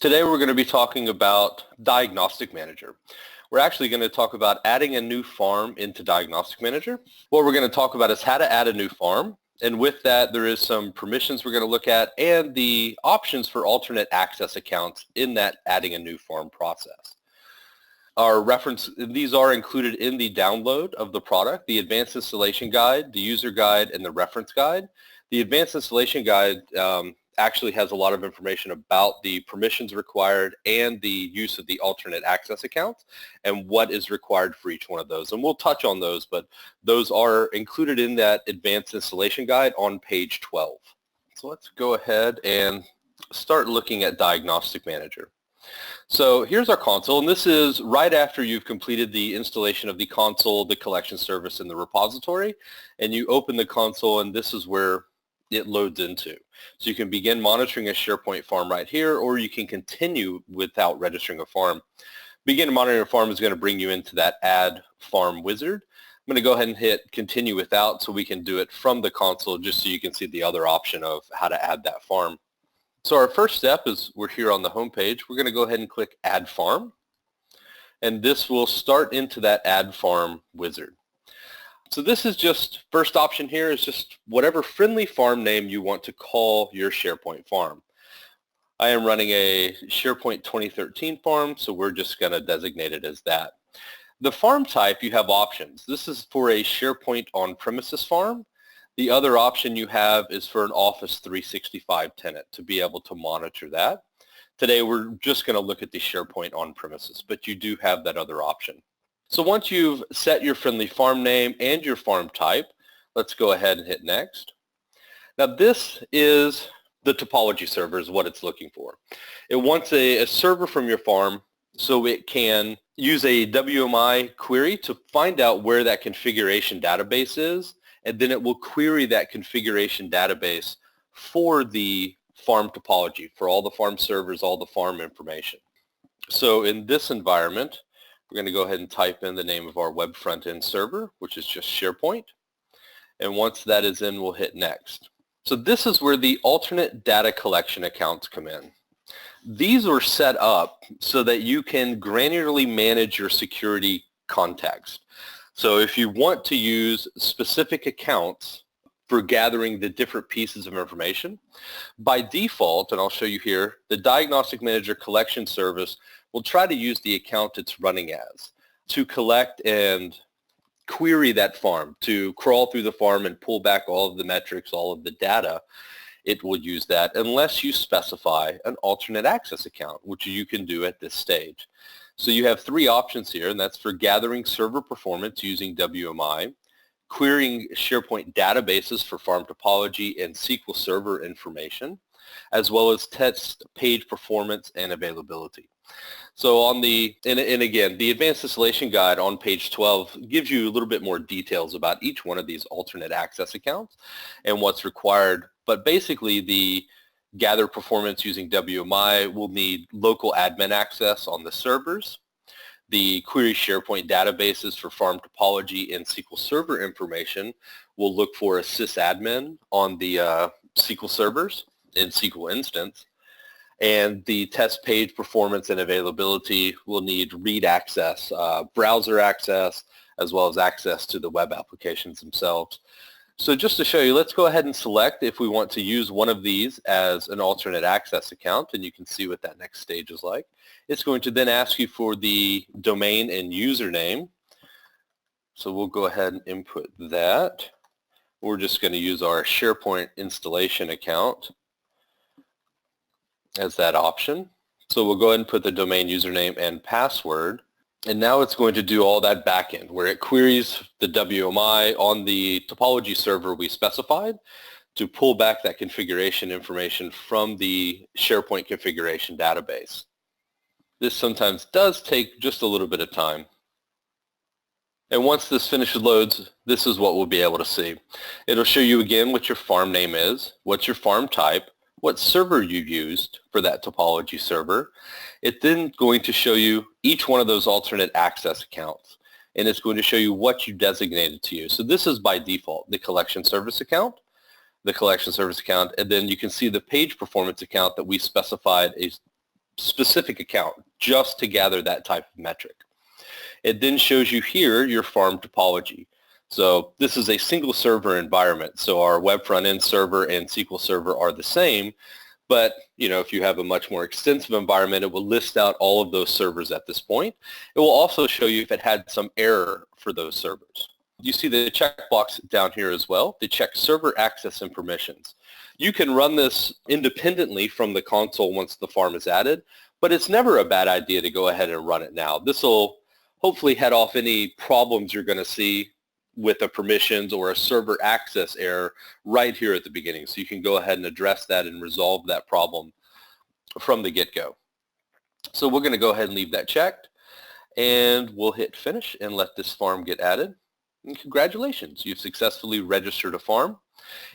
Today we're going to be talking about Diagnostic Manager. We're actually going to talk about adding a new farm into Diagnostic Manager. What we're going to talk about is how to add a new farm, and with that there is some permissions we're going to look at and the options for alternate access accounts in that adding a new farm process. These are included in the download of the product, the Advanced Installation Guide, the User Guide, and the Reference Guide. The Advanced Installation Guide actually has a lot of information about the permissions required and the use of the alternate access accounts and what is required for each one of those. And we'll touch on those, but those are included in that Advanced Installation Guide on page 12. So let's go ahead and start looking at Diagnostic Manager. So here's our console, and this is right after you've completed the installation of the console, the collection service, and the repository, and you open the console, and this is where it loads into. So you can begin monitoring a SharePoint farm right here, or you can continue without registering a farm. Begin monitoring a farm is going to bring you into that Add Farm wizard. I'm going to go ahead and hit Continue Without so we can do it from the console just so you can see the other option of how to add that farm. So our first step is we're here on the home page. We're going to go ahead and click Add Farm, and this will start into that Add Farm wizard. So this is just, first option here is just whatever friendly farm name you want to call your SharePoint farm. I am running a SharePoint 2013 farm, so we're just going to designate it as that. The farm type, you have options. This is for a SharePoint on-premises farm. The other option you have is for an Office 365 tenant to be able to monitor that. Today we're just going to look at the SharePoint on-premises, but you do have that other option. So once you've set your friendly farm name and your farm type, let's go ahead and hit Next. Now this is the topology server is what it's looking for. It wants a server from your farm so it can use a WMI query to find out where that configuration database is, and then it will query that configuration database for the farm topology, for all the farm servers, all the farm information. So in this environment, we're going to go ahead and type in the name of our web front-end server, which is just SharePoint. And once that is in, we'll hit Next. So this is where the alternate data collection accounts come in. These are set up so that you can granularly manage your security context. So if you want to use specific accounts for gathering the different pieces of information, by default, and I'll show you here, the Diagnostic Manager collection service will try to use the account it's running as to collect and query that farm, to crawl through the farm and pull back all of the metrics, all of the data. It will use that unless you specify an alternate access account, which you can do at this stage. So you have three options here, and that's for gathering server performance using WMI, querying SharePoint databases for farm topology and SQL Server information, as well as test page performance and availability. So on and again, the Advanced Installation Guide on page 12 gives you a little bit more details about each one of these alternate access accounts and what's required. But basically, the gather performance using WMI will need local admin access on the servers. The query SharePoint databases for farm topology and SQL Server information will look for a sysadmin on the SQL servers in SQL instance. And the test page performance and availability will need read access, browser access, as well as access to the web applications themselves. So just to show you, let's go ahead and select if we want to use one of these as an alternate access account, and you can see what that next stage is like. It's going to then ask you for the domain and username. So we'll go ahead and input that. We're just going to use our SharePoint installation account as that option. So we'll go ahead and put the domain username and password. And now it's going to do all that backend where it queries the WMI on the topology server we specified to pull back that configuration information from the SharePoint configuration database. This sometimes does take just a little bit of time. And once this finishes loads, this is what we'll be able to see. It'll show you again what your farm name is, what's your farm type, what server you used for that topology server. It's then going to show you each one of those alternate access accounts, and it's going to show you what you designated to you. So this is by default, the collection service account, and then you can see the page performance account that we specified a specific account just to gather that type of metric. It then shows you here your farm topology. So this is a single server environment. So our web front-end server and SQL Server are the same, but if you have a much more extensive environment, it will list out all of those servers at this point. It will also show you if it had some error for those servers. You see the checkbox down here as well, to check server access and permissions. You can run this independently from the console once the farm is added, but it's never a bad idea to go ahead and run it now. This will hopefully head off any problems you're going to see with a permissions or a server access error right here at the beginning. So you can go ahead and address that and resolve that problem from the get-go. So we're going to go ahead and leave that checked, and we'll hit finish and let this farm get added. And congratulations, you've successfully registered a farm.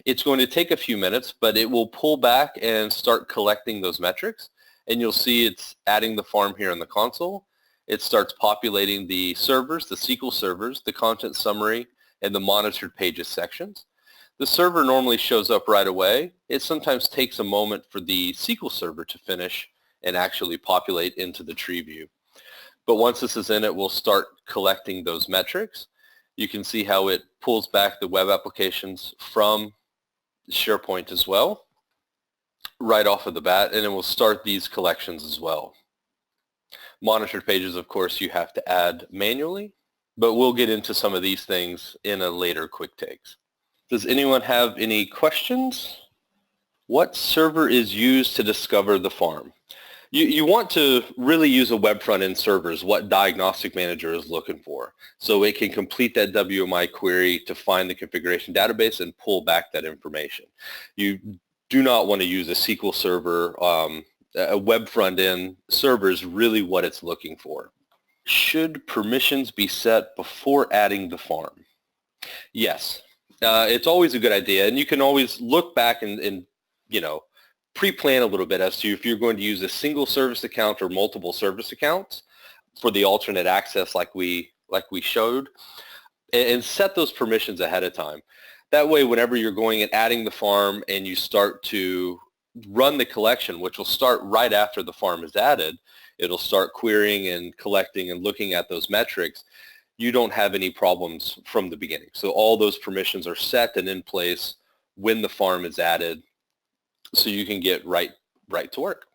It's going to take a few minutes, but it will pull back and start collecting those metrics. And you'll see it's adding the farm here in the console. It starts populating the servers, the SQL servers, the content summary, and the monitored pages sections. The server normally shows up right away. It sometimes takes a moment for the SQL Server to finish and actually populate into the tree view. But once this is in, it will start collecting those metrics. You can see how it pulls back the web applications from SharePoint as well, right off of the bat, and it will start these collections as well. Monitored pages, of course, you have to add manually, but we'll get into some of these things in a later quick takes. Does anyone have any questions? What server is used to discover the farm? You want to really use a web front-end server is what Diagnostic Manager is looking for. So it can complete that WMI query to find the configuration database and pull back that information. You do not want to use a SQL Server. A web front-end server is really what it's looking for. Should permissions be set before adding the farm? Yes. It's always a good idea, and you can always look back and pre-plan a little bit as to if you're going to use a single service account or multiple service accounts for the alternate access like we showed, and set those permissions ahead of time. That way, whenever you're going and adding the farm and you start to run the collection, which will start right after the farm is added, it'll start querying and collecting and looking at those metrics. You don't have any problems from the beginning. So all those permissions are set and in place when the farm is added, so you can get right to work.